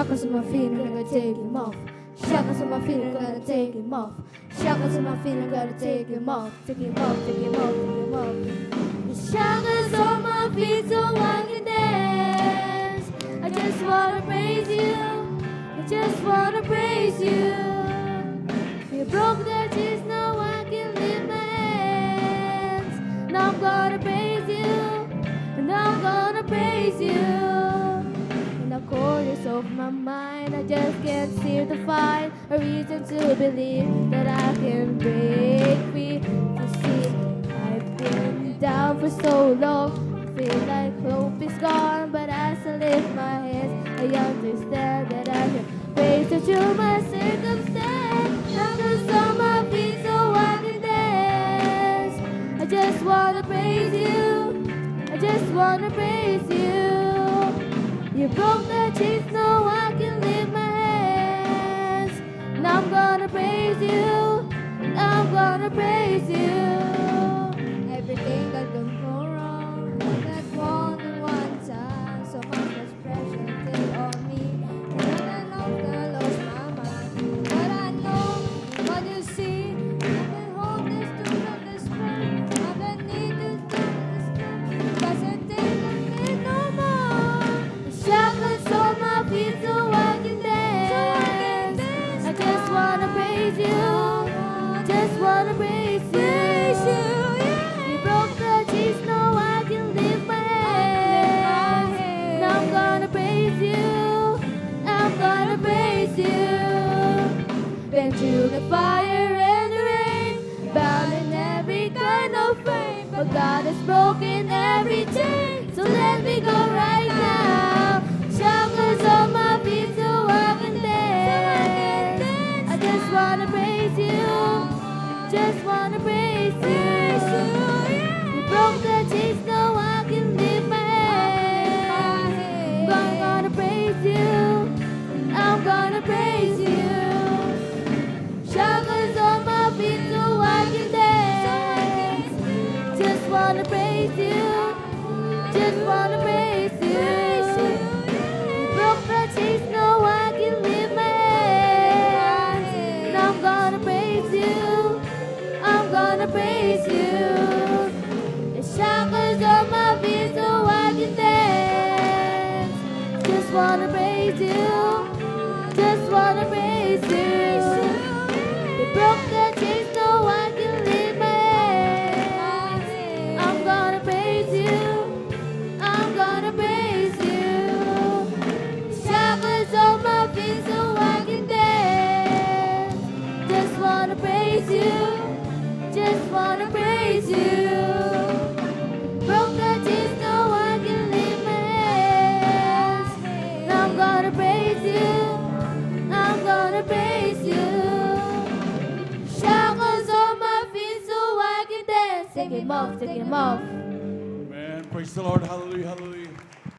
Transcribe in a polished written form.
Shackles on my feet, I'm gonna take him off. Shackles on my feet, I'm gonna take him off. Shackles on my feet, I'm gonna take him off. Take him off, take him off, take him off. The shackles on my feet so I can dance. I just wanna praise you. I just wanna praise you. You broke the chains, now I can lift my hands. Now I'm gonna praise you. And I'm gonna praise you. In the corners of my mind, I just can't seem to find a reason to believe that I can break free. You see, I've been down for so long, I feel like hope is gone. But as I lift my hands, I understand that I can praise you through my circumstance. Shackles on my feet so I can dance. I just wanna praise you. I just wanna praise you. You broke the chains, now I can lift my hands. Now I'm gonna praise you. I'm gonna praise you. Everything that can go wrong, that wrong in one time. So much pressure still on me. And I know that I lost my mind. But I know what you see. I've been holding this to this strength. I've been needing to this strength. Doesn't take me no more. The shackles on my feet so I can dance. I just wanna praise you. Just wanna praise you. You broke the chains, now I can lift my hands. Now I'm gonna praise you. I'm gonna praise you. Been through the fire and the rain, bound in every kind of frame. But God has broken every chain, so let me go right now. Shackles on my feet so I can dance. I just wanna praise you. Just wanna praise you. You broke the chains, now I can lift my hands. I'm gonna praise you. I'm gonna praise you. Shackles on my feet so I can dance. Just wanna praise you. Just wanna praise you. You broke the chains, now I can lift my hands. Now I'm gonna praise you. I'm gonna praise you. The shackles on my feet so I can dance. Just wanna praise you. Just wanna praise you. You broke the chains, now I can lift my hands. I'm gonna praise you. I'm gonna praise you. Shackles on my feet so I can dance. Just wanna praise you. Just wanna praise you. Broke the chains, now I can lift my hands. Now I'm gonna praise you. I'm gonna praise you. Shackles on my feet so I can dance. Take him off, take him off. Amen. Praise the Lord. Hallelujah, hallelujah.